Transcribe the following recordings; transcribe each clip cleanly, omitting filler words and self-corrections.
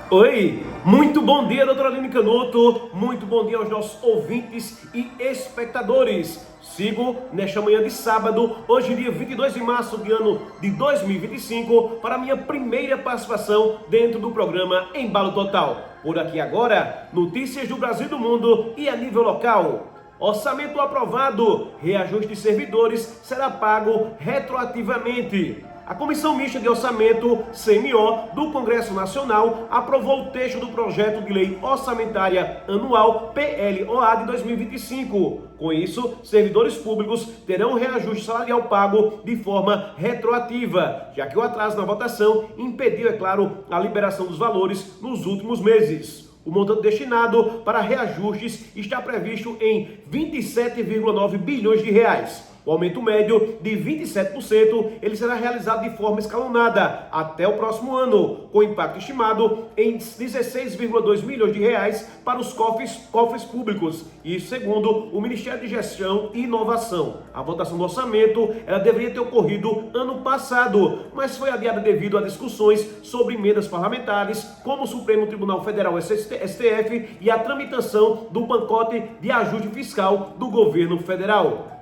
Oi, muito bom dia, doutora Aline Canuto, muito bom dia aos nossos ouvintes e espectadores. Sigo nesta manhã de sábado, hoje dia 22 de março de ano de 2025, para a minha primeira participação dentro do programa Embalo Total. Por aqui agora, notícias do Brasil e do mundo e a nível local. Orçamento aprovado, reajuste de servidores será pago retroativamente. A Comissão Mista de Orçamento, CMO, do Congresso Nacional aprovou o texto do Projeto de Lei Orçamentária Anual PLOA de 2025. Com isso, servidores públicos terão reajuste salarial pago de forma retroativa, já que o atraso na votação impediu, é claro, a liberação dos valores nos últimos meses. O montante destinado para reajustes está previsto em 27,9 bilhões de reais. O aumento médio de 27% ele será realizado de forma escalonada até o próximo ano, com impacto estimado em 16,2 milhões de reais para os cofres públicos, isso segundo o Ministério de Gestão e Inovação. A votação do orçamento ela deveria ter ocorrido ano passado, mas foi adiada devido a discussões sobre emendas parlamentares, como o Supremo Tribunal Federal STF e a tramitação do pacote de ajuste fiscal do governo federal.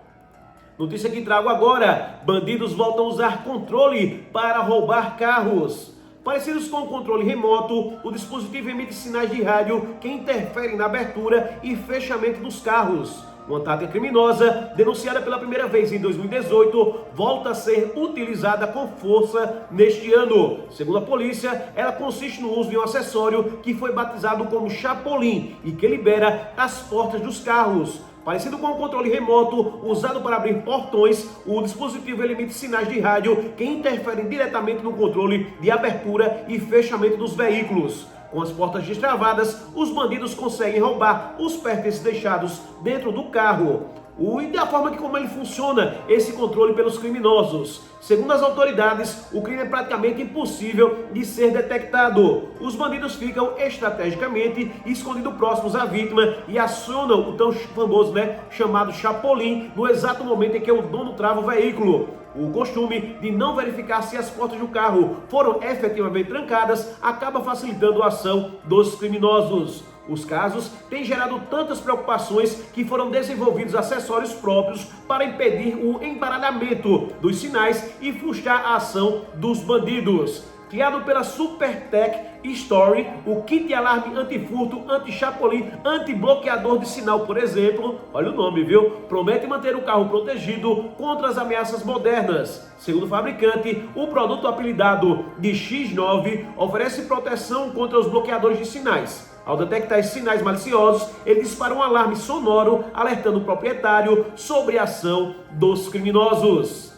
Notícia que trago agora: bandidos voltam a usar controle para roubar carros. Parecidos com o controle remoto, o dispositivo emite sinais de rádio que interferem na abertura e fechamento dos carros. Uma tática criminosa, denunciada pela primeira vez em 2018, volta a ser utilizada com força neste ano. Segundo a polícia, ela consiste no uso de um acessório que foi batizado como chapolim e que libera as portas dos carros. Parecido com o controle remoto usado para abrir portões, o dispositivo emite sinais de rádio que interferem diretamente no controle de abertura e fechamento dos veículos. Com as portas destravadas, os bandidos conseguem roubar os pertences deixados dentro do carro. E da forma como ele funciona, esse controle pelos criminosos. Segundo as autoridades, o crime é praticamente impossível de ser detectado. Os bandidos ficam estrategicamente escondidos próximos à vítima e acionam o tão famoso, chamado chapolim, no exato momento em que o dono trava o veículo. O costume de não verificar se as portas do carro foram efetivamente trancadas acaba facilitando a ação dos criminosos. Os casos têm gerado tantas preocupações que foram desenvolvidos acessórios próprios para impedir o embaralhamento dos sinais e frustrar a ação dos bandidos. Criado pela Supertech Story, o kit de alarme anti-furto, anti-chapolim, anti-bloqueador de sinal, por exemplo, olha o nome, viu? Promete manter o carro protegido contra as ameaças modernas. Segundo o fabricante, o produto apelidado de X9 oferece proteção contra os bloqueadores de sinais. Ao detectar esses sinais maliciosos, ele dispara um alarme sonoro alertando o proprietário sobre a ação dos criminosos.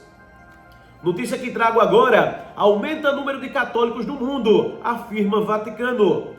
Notícia que trago agora: aumenta o número de católicos no mundo, afirma Vaticano.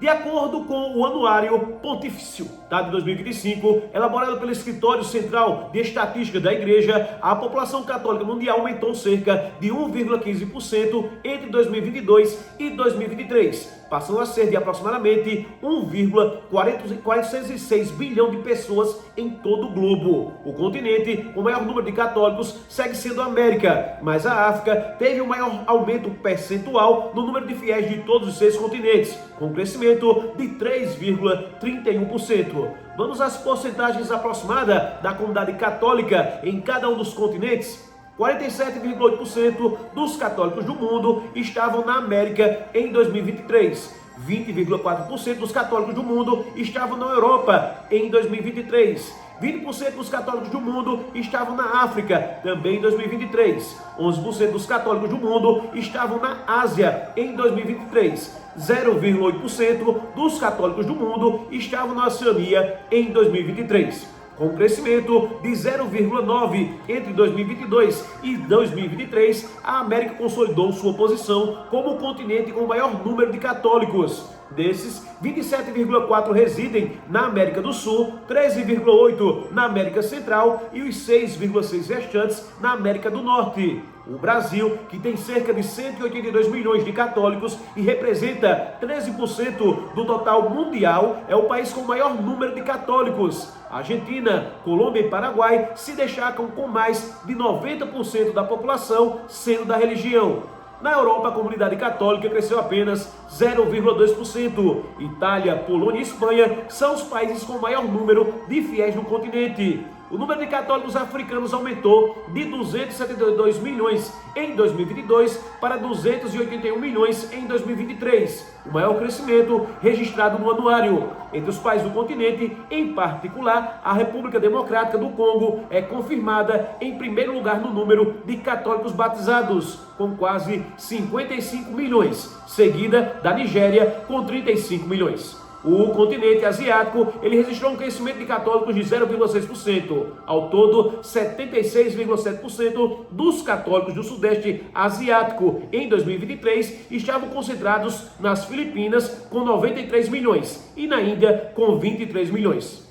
De acordo com o Anuário Pontifício de 2025, elaborado pelo Escritório Central de Estatística da Igreja, a população católica mundial aumentou cerca de 1,15% entre 2022 e 2023, passando a ser de aproximadamente 1,406 bilhão de pessoas em todo o globo. O continente com o maior número de católicos segue sendo a América, mas a África teve o maior aumento percentual no número de fiéis de todos os 6 continentes, com um crescimento de 3,31%. Vamos às porcentagens aproximadas da comunidade católica em cada um dos continentes. 47,8% dos católicos do mundo estavam na América em 2023. 20,4% dos católicos do mundo estavam na Europa em 2023. 20% dos católicos do mundo estavam na África, também em 2023. 11% dos católicos do mundo estavam na Ásia, em 2023. 0,8% dos católicos do mundo estavam na Oceania, em 2023. Com um crescimento de 0,9% entre 2022 e 2023, a América consolidou sua posição como o continente com o maior número de católicos. Desses, 27,4% residem na América do Sul, 13,8% na América Central e os 6,6% restantes na América do Norte. O Brasil, que tem cerca de 182 milhões de católicos e representa 13% do total mundial, é o país com o maior número de católicos. Argentina, Colômbia e Paraguai se destacam com mais de 90% da população sendo da religião. Na Europa, a comunidade católica cresceu apenas 0,2%. Itália, Polônia e Espanha são os países com maior número de fiéis no continente. O número de católicos africanos aumentou de 272 milhões em 2022 para 281 milhões em 2023, o maior crescimento registrado no anuário. Entre os países do continente, em particular, a República Democrática do Congo é confirmada em primeiro lugar no número de católicos batizados, com quase 55 milhões, seguida da Nigéria com 35 milhões. O continente asiático ele registrou um crescimento de católicos de 0,6%. Ao todo, 76,7% dos católicos do Sudeste Asiático em 2023 estavam concentrados nas Filipinas, com 93 milhões, e na Índia, com 23 milhões.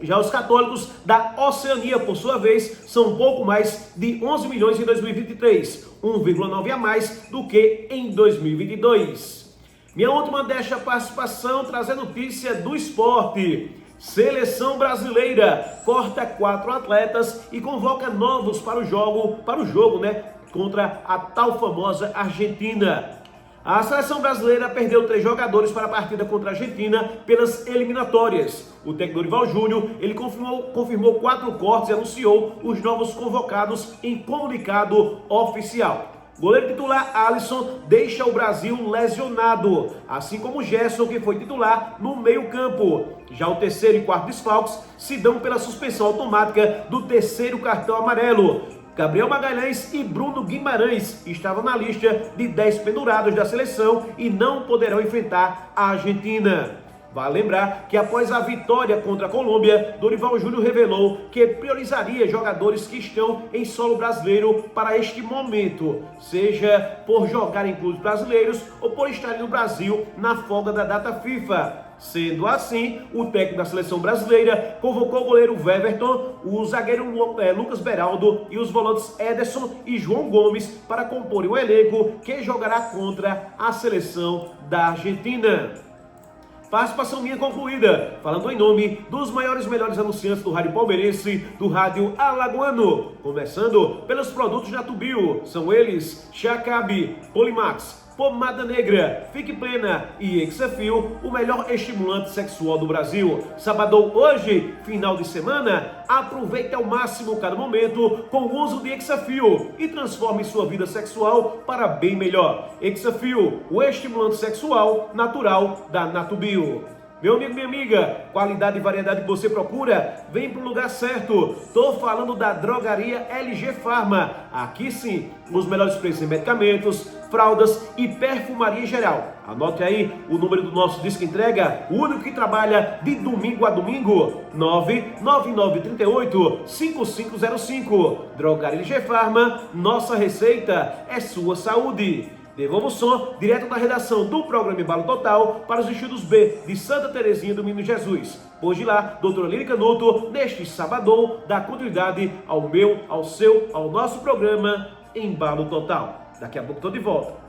Já os católicos da Oceania, por sua vez, são um pouco mais de 11 milhões em 2023, 1,9 a mais do que em 2022. Minha última desta participação traz a notícia do esporte. Seleção brasileira corta 4 atletas e convoca novos para o jogo, contra a tal famosa Argentina. A seleção brasileira perdeu 3 jogadores para a partida contra a Argentina pelas eliminatórias. O técnico Dorival Júnior, ele confirmou 4 cortes e anunciou os novos convocados em comunicado oficial. Goleiro titular Alisson deixa o Brasil lesionado, assim como Gerson, que foi titular no meio-campo. Já o terceiro e quarto desfalques se dão pela suspensão automática do terceiro cartão amarelo. Gabriel Magalhães e Bruno Guimarães estavam na lista de 10 pendurados da seleção e não poderão enfrentar a Argentina. Vale lembrar que após a vitória contra a Colômbia, Dorival Júnior revelou que priorizaria jogadores que estão em solo brasileiro para este momento, seja por jogar em clubes brasileiros ou por estarem no Brasil na folga da data FIFA. Sendo assim, o técnico da seleção brasileira convocou o goleiro Weverton, o zagueiro Lucas Beraldo e os volantes Ederson e João Gomes para comporem o elenco que jogará contra a seleção da Argentina. Participação minha concluída, falando em nome dos maiores e melhores anunciantes do rádio palmeirense, do rádio alagoano. Começando pelos produtos Natubio, são eles Chacabe, Polimax, Pomada Negra, Fique Plena e Exafil, o melhor estimulante sexual do Brasil. Sabadão hoje, final de semana, aproveite ao máximo cada momento com o uso de Exafil e transforme sua vida sexual para bem melhor. Exafil, o estimulante sexual natural da Natubio. Meu amigo, minha amiga, qualidade e variedade que você procura, vem para o lugar certo. Tô falando da drogaria LG Farma. Aqui sim, os melhores preços em medicamentos, fraldas e perfumaria em geral. Anote aí o número do nosso disco entrega, o único que trabalha de domingo a domingo, 99938-5505. Drogaria LG Farma, nossa receita é sua saúde. Devolva o som direto da redação do programa Embalo Total para os estudos B de Santa Terezinha do Menino Jesus. Hoje lá, doutora Aline Canuto, neste sábado, dá continuidade ao meu, ao seu, ao nosso programa Embalo Total. Daqui a pouco estou de volta.